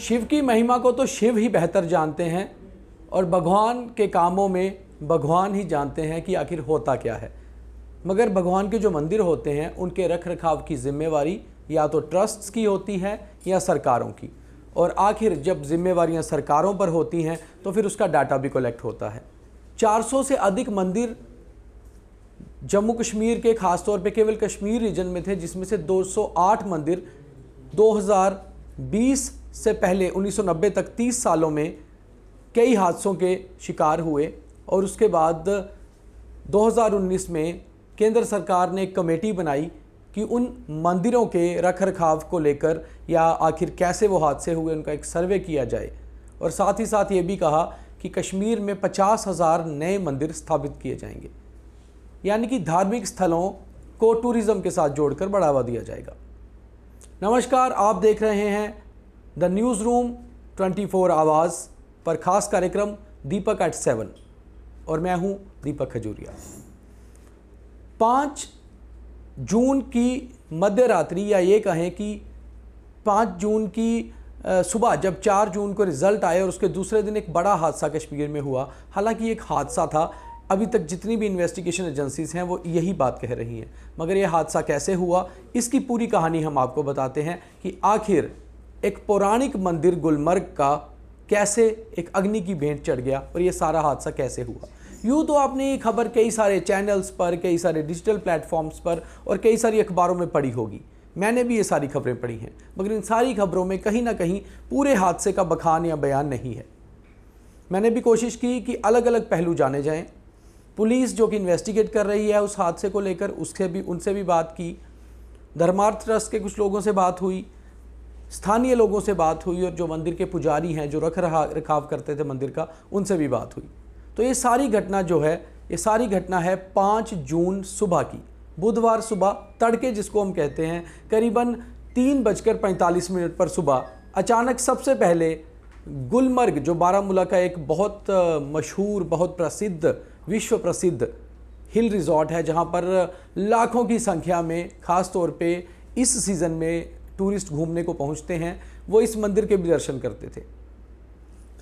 शिव की महिमा को तो शिव ही बेहतर जानते हैं और भगवान के कामों में भगवान ही जानते हैं कि आखिर होता क्या है। मगर भगवान के जो मंदिर होते हैं उनके रख रखाव की जिम्मेवारी या तो ट्रस्ट्स की होती है या सरकारों की, और आखिर जब जिम्मेवारियां सरकारों पर होती हैं तो फिर उसका डाटा भी कलेक्ट होता है। 400 से अधिक मंदिर जम्मू कश्मीर के ख़ास तौर पे केवल कश्मीर रीजन में थे, जिसमें से 208 मंदिर 2020 से पहले 1990 तक 30 सालों में कई हादसों के शिकार हुए। और उसके बाद 2019 में केंद्र सरकार ने एक कमेटी बनाई कि उन मंदिरों के रख रखाव को लेकर या आखिर कैसे वो हादसे हुए उनका एक सर्वे किया जाए। और साथ ही साथ ये भी कहा कि कश्मीर में 50,000 नए मंदिर स्थापित किए जाएंगे, यानी कि धार्मिक स्थलों को टूरिज़्म के साथ जोड़कर बढ़ावा दिया जाएगा। नमस्कार, आप देख रहे हैं द न्यूज़ रूम 24 आवाज़ पर ख़ास कार्यक्रम दीपक एट 7 और मैं हूं दीपक खजूरिया। 5 जून की मध्य रात्रि या ये कहें कि 5 जून की सुबह जब 4 जून को रिज़ल्ट आए और उसके दूसरे दिन एक बड़ा हादसा कश्मीर में हुआ। हालांकि एक हादसा था, अभी तक जितनी भी इन्वेस्टिगेशन एजेंसीज़ हैं वो यही बात कह रही हैं, मगर ये हादसा कैसे हुआ इसकी पूरी कहानी हम आपको बताते हैं कि आखिर एक पौराणिक मंदिर गुलमर्ग का कैसे एक अग्नि की भेंट चढ़ गया और ये सारा हादसा कैसे हुआ। यूँ तो आपने ये खबर कई सारे चैनल्स पर, कई सारे डिजिटल प्लेटफॉर्म्स पर और कई सारी अखबारों में पढ़ी होगी। मैंने भी ये सारी खबरें पढ़ी हैं, मगर इन सारी खबरों में कहीं ना कहीं पूरे हादसे का बखान या बयान नहीं है। मैंने भी कोशिश की कि अलग अलग पहलू जाने जाएं। पुलिस जो कि इन्वेस्टिगेट कर रही है उस हादसे को लेकर, उनसे भी बात की। धर्मार्थ ट्रस्ट के कुछ लोगों से बात हुई, स्थानीय लोगों से बात हुई और जो मंदिर के पुजारी हैं जो रख रखाव करते थे मंदिर का, उनसे भी बात हुई। तो ये सारी घटना जो है, ये सारी घटना है 5 जून सुबह की, बुधवार सुबह तड़के जिसको हम कहते हैं, करीबन 3:45 पर सुबह अचानक सबसे पहले गुलमर्ग जो बारामूला का एक बहुत मशहूर, बहुत प्रसिद्ध, विश्व प्रसिद्ध हिल रिजॉर्ट है, जहां पर लाखों की संख्या में ख़ास तौर पे इस सीज़न में टूरिस्ट घूमने को पहुंचते हैं, वो इस मंदिर के भी दर्शन करते थे।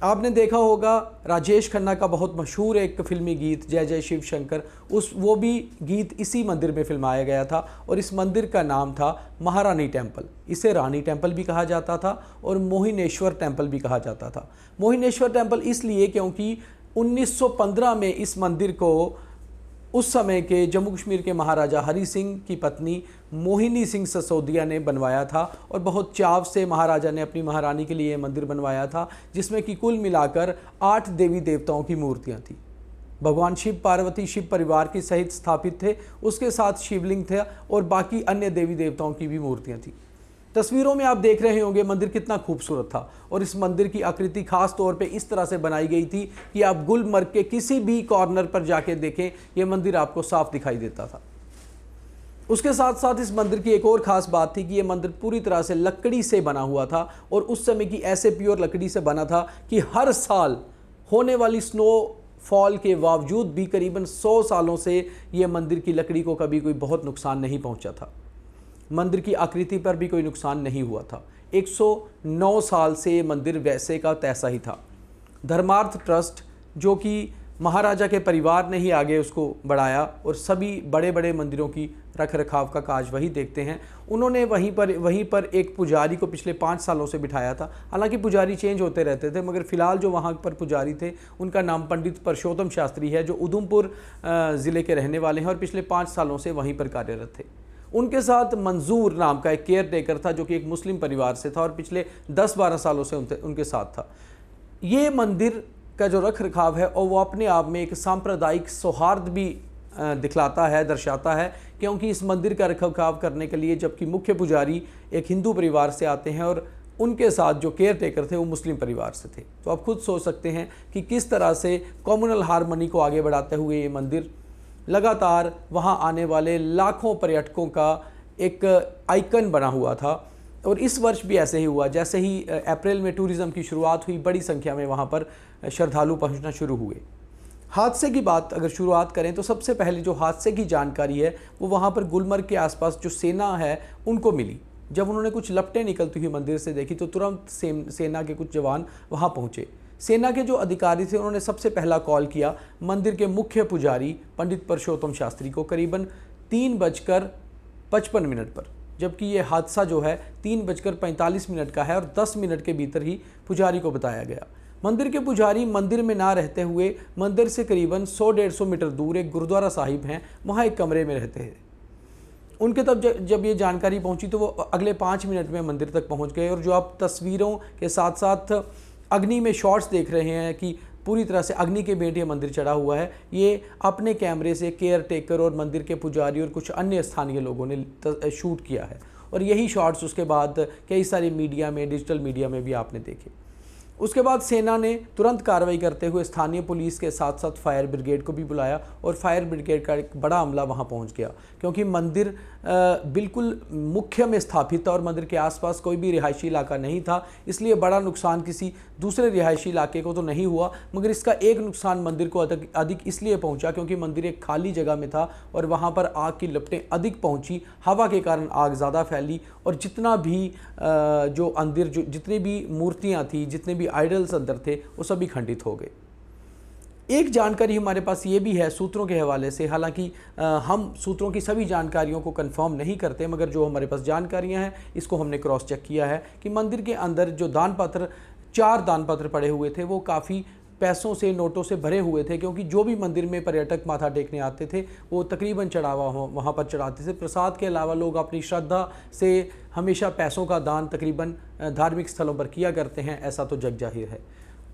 आपने देखा होगा राजेश खन्ना का बहुत मशहूर एक फिल्मी गीत जय जय शिव शंकर, वो भी गीत इसी मंदिर में फिल्माया गया था और इस मंदिर का नाम था महारानी टेम्पल। इसे रानी टेम्पल भी कहा जाता था और मोहिनेश्वर टेम्पल भी कहा जाता था। मोहिनेश्वर टेम्पल इसलिए क्योंकि 1915 में इस मंदिर को उस समय के जम्मू कश्मीर के महाराजा हरि सिंह की पत्नी मोहिनी सिंह ससोदिया ने बनवाया था और बहुत चाव से महाराजा ने अपनी महारानी के लिए ये मंदिर बनवाया था, जिसमें कि कुल मिलाकर 8 देवी देवताओं की मूर्तियां थी। भगवान शिव पार्वती शिव परिवार के सहित स्थापित थे, उसके साथ शिवलिंग थे और बाकी अन्य देवी देवताओं की भी मूर्तियाँ थी। तस्वीरों में आप देख रहे होंगे मंदिर कितना खूबसूरत था और इस मंदिर की आकृति खास तौर पे इस तरह से बनाई गई थी कि आप गुलमर्ग के किसी भी कॉर्नर पर जाके देखें, ये मंदिर आपको साफ दिखाई देता था। उसके साथ साथ इस मंदिर की एक और ख़ास बात थी कि ये मंदिर पूरी तरह से लकड़ी से बना हुआ था और उस समय की ऐसे प्योर लकड़ी से बना था कि हर साल होने वाली स्नोफॉल के बावजूद भी करीबन 100 सालों से ये मंदिर की लकड़ी को कभी कोई बहुत नुकसान नहीं पहुंचा था। मंदिर की आकृति पर भी कोई नुकसान नहीं हुआ था। 109 साल से ये मंदिर वैसे का तैसा ही था। धर्मार्थ ट्रस्ट जो कि महाराजा के परिवार ने ही आगे उसको बढ़ाया और सभी बड़े बड़े मंदिरों की रख रखाव का काज वही देखते हैं। उन्होंने वहीं पर एक पुजारी को पिछले 5 सालों से बिठाया था। हालांकि पुजारी चेंज होते रहते थे, मगर फ़िलहाल जो वहाँ पर पुजारी थे उनका नाम पंडित परशोत्तम शास्त्री है, जो उधमपुर ज़िले के रहने वाले हैं और पिछले 5 सालों से वहीं पर कार्यरत थे। उनके साथ मंजूर नाम का एक केयर टेकर था जो कि एक मुस्लिम परिवार से था और पिछले 10-12 सालों से उनके साथ था। ये मंदिर का जो रख रखाव है और वो अपने आप में एक सांप्रदायिक सौहार्द भी दिखलाता है, दर्शाता है, क्योंकि इस मंदिर का रख रखाव करने के लिए जबकि मुख्य पुजारी एक हिंदू परिवार से आते हैं और उनके साथ जो केयर टेकर थे वो मुस्लिम परिवार से थे। तो आप खुद सोच सकते हैं कि किस तरह से कम्युनल हार्मनी को आगे बढ़ाते हुए ये मंदिर लगातार वहाँ आने वाले लाखों पर्यटकों का एक आइकन बना हुआ था। और इस वर्ष भी ऐसे ही हुआ। जैसे ही अप्रैल में टूरिज़्म की शुरुआत हुई, बड़ी संख्या में वहाँ पर श्रद्धालु पहुँचना शुरू हुए। हादसे की बात अगर शुरुआत करें तो सबसे पहले जो हादसे की जानकारी है वो वहाँ पर गुलमर्ग के आसपास जो सेना है उनको मिली। जब उन्होंने कुछ लपटें निकलती हुई मंदिर से देखी तो तुरंत सेना के कुछ जवान वहाँ पहुँचे। सेना के जो अधिकारी थे उन्होंने सबसे पहला कॉल किया मंदिर के मुख्य पुजारी पंडित परशोत्तम शास्त्री को करीबन 3:55 पर, जबकि ये हादसा जो है 3:45 का है और 10 मिनट के भीतर ही पुजारी को बताया गया। मंदिर के पुजारी मंदिर में ना रहते हुए मंदिर से करीबन 100-150 मीटर दूर एक गुरुद्वारा साहिब हैं, वहाँ एक कमरे में रहते हैं। उनके तब जब ये जानकारी पहुंची तो वो अगले 5 मिनट में मंदिर तक पहुंच गए। और जो आप तस्वीरों के साथ साथ अग्नि में शॉट्स देख रहे हैं कि पूरी तरह से अग्नि के भेंट ये मंदिर चढ़ा हुआ है, ये अपने कैमरे से केयर टेकर और मंदिर के पुजारी और कुछ अन्य स्थानीय लोगों ने शूट किया है। और यही शॉट्स उसके बाद कई सारी मीडिया में, डिजिटल मीडिया में भी आपने देखे। उसके बाद सेना ने तुरंत कार्रवाई करते हुए स्थानीय पुलिस के साथ साथ फायर ब्रिगेड को भी बुलाया और फायर ब्रिगेड का एक बड़ा अमला वहां पहुंच गया, क्योंकि मंदिर बिल्कुल मुख्य में स्थापित था और मंदिर के आसपास कोई भी रिहायशी इलाका नहीं था, इसलिए बड़ा नुकसान किसी दूसरे रिहायशी इलाके को तो नहीं हुआ। मगर इसका एक नुकसान मंदिर को अधिक इसलिए पहुंचा क्योंकि मंदिर एक खाली जगह में था और वहां पर आग की लपटें अधिक पहुंची, हवा के कारण आग ज़्यादा फैली और जितना भी जो अंदर जो जितनी भी मूर्तियाँ थी, जितने भी आइडल्स अंदर थे, वो सभी खंडित हो गए। एक जानकारी हमारे पास ये भी है सूत्रों के हवाले से, हालांकि हम सूत्रों की सभी जानकारियों को कंफर्म नहीं करते, मगर जो हमारे पास जानकारियां हैं इसको हमने क्रॉस चेक किया है कि मंदिर के अंदर जो दानपत्र 4 दानपत्र पड़े हुए थे वो काफ़ी पैसों से, नोटों से भरे हुए थे, क्योंकि जो भी मंदिर में पर्यटक माथा टेकने आते थे वो तकरीबन चढ़ावा वहाँ पर चढ़ाते थे। प्रसाद के अलावा लोग अपनी श्रद्धा से हमेशा पैसों का दान तकरीबन धार्मिक स्थलों पर किया करते हैं, ऐसा तो जग जाहिर है।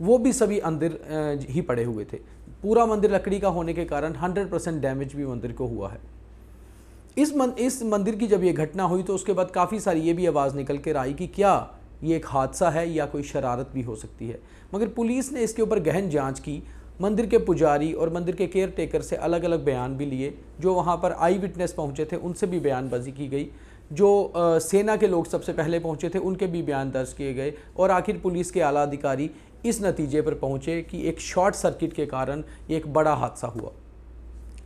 वो भी सभी अंदर ही पड़े हुए थे। पूरा मंदिर लकड़ी का होने के कारण 100% डैमेज भी मंदिर को हुआ है। इस मंदिर की जब ये घटना हुई तो उसके बाद काफ़ी सारी ये भी आवाज़ निकल कर आई कि क्या ये एक हादसा है या कोई शरारत भी हो सकती है, मगर पुलिस ने इसके ऊपर गहन जांच की। मंदिर के पुजारी और मंदिर के केयर टेकर से अलग अलग बयान भी लिए, जो वहाँ पर आई विटनेस पहुँचे थे उनसे भी बयानबाजी की गई, जो सेना के लोग सबसे पहले पहुँचे थे उनके भी बयान दर्ज किए गए और आखिर पुलिस के आला अधिकारी इस नतीजे पर पहुँचे कि एक शॉर्ट सर्किट के कारण एक बड़ा हादसा हुआ।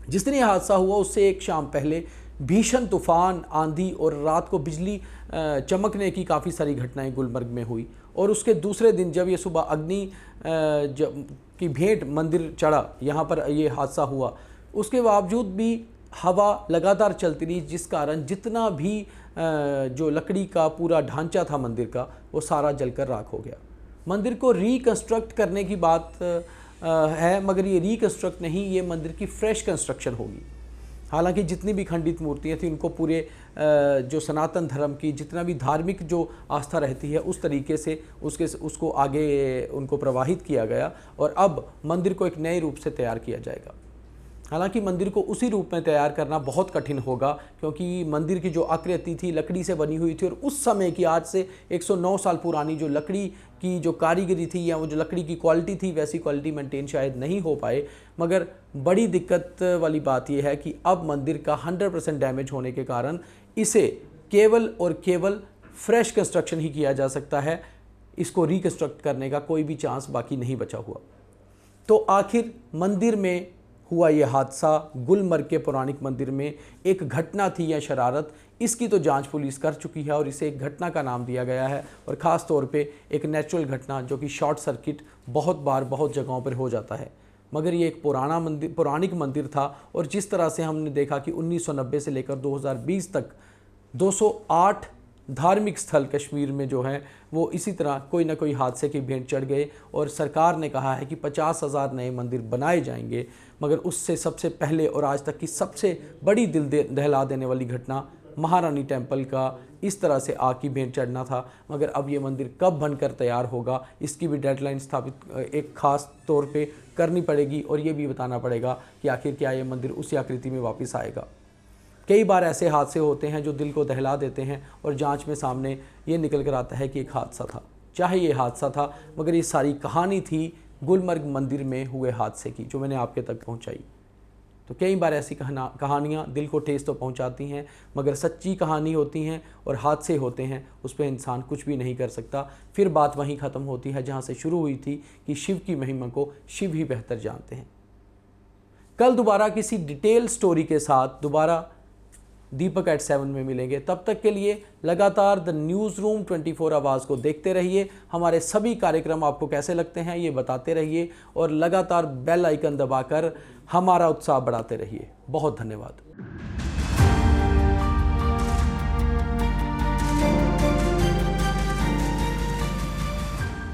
जिस दिन ये हादसा हुआ उससे एक शाम पहले भीषण तूफान, आंधी और रात को बिजली चमकने की काफ़ी सारी घटनाएं गुलमर्ग में हुई। और उसके दूसरे दिन जब ये सुबह अग्नि की भेंट मंदिर चढ़ा, यहाँ पर ये हादसा हुआ, उसके बावजूद भी हवा लगातार चलती रही, जिस कारण जितना भी जो लकड़ी का पूरा ढांचा था मंदिर का वो सारा जलकर राख हो गया। मंदिर को रिकंस्ट्रक्ट करने की बात है, मगर ये रिकंस्ट्रक्ट नहीं, ये मंदिर की फ्रेश कंस्ट्रक्शन होगी। हालांकि जितनी भी खंडित मूर्तियाँ थी उनको पूरे जो सनातन धर्म की जितना भी धार्मिक जो आस्था रहती है उस तरीके से उसको आगे उनको प्रवाहित किया गया और अब मंदिर को एक नए रूप से तैयार किया जाएगा। हालांकि मंदिर को उसी रूप में तैयार करना बहुत कठिन होगा, क्योंकि मंदिर की जो आकृति थी लकड़ी से बनी हुई थी और उस समय की, आज से 109 साल पुरानी जो लकड़ी की जो कारीगरी थी या वो जो लकड़ी की क्वालिटी थी, वैसी क्वालिटी मेंटेन शायद नहीं हो पाए। मगर बड़ी दिक्कत वाली बात यह है कि अब मंदिर का 100% डैमेज होने के कारण इसे केवल और केवल फ्रेश कंस्ट्रक्शन ही किया जा सकता है, इसको रिकंस्ट्रक्ट करने का कोई भी चांस बाकी नहीं बचा हुआ। तो आखिर मंदिर में हुआ ये हादसा, गुलमर्ग के पौराणिक मंदिर में एक घटना थी या शरारत, इसकी तो जांच पुलिस कर चुकी है और इसे एक घटना का नाम दिया गया है और ख़ास तौर पे एक नेचुरल घटना, जो कि शॉर्ट सर्किट बहुत बार बहुत जगहों पर हो जाता है। मगर ये एक पौराणिक मंदिर था और जिस तरह से हमने देखा कि 1990 से लेकर 2020 तक 208 धार्मिक स्थल कश्मीर में जो हैं वो इसी तरह कोई ना कोई हादसे की भेंट चढ़ गए और सरकार ने कहा है कि 50,000 नए मंदिर बनाए जाएंगे। मगर उससे सबसे पहले और आज तक की सबसे बड़ी दिल दहला देने वाली घटना महारानी टेम्पल का इस तरह से आग की भेंट चढ़ना था। मगर अब ये मंदिर कब बनकर तैयार होगा, इसकी भी डेडलाइन स्थापित एक ख़ास तौर पे करनी पड़ेगी और ये भी बताना पड़ेगा कि आखिर क्या ये मंदिर उसी आकृति में वापस आएगा। कई बार ऐसे हादसे होते हैं जो दिल को दहला देते हैं और जांच में सामने ये निकल कर आता है कि एक हादसा था। चाहे ये हादसा था, मगर ये सारी कहानी थी गुलमर्ग मंदिर में हुए हादसे की, जो मैंने आपके तक पहुंचाई। तो कई बार ऐसी कहानियाँ दिल को ठेस तो पहुंचाती हैं, मगर सच्ची कहानी होती हैं और हादसे होते हैं, उस पर इंसान कुछ भी नहीं कर सकता। फिर बात वहीं ख़त्म होती है जहाँ से शुरू हुई थी कि शिव की महिमा को शिव ही बेहतर जानते हैं। कल दोबारा किसी डिटेल स्टोरी के साथ दोबारा दीपक @7 में मिलेंगे। तब तक के लिए लगातार द न्यूज़ रूम 24 आवाज़ को देखते रहिए। हमारे सभी कार्यक्रम आपको कैसे लगते हैं ये बताते रहिए और लगातार बेल आइकन दबाकर हमारा उत्साह बढ़ाते रहिए। बहुत धन्यवाद।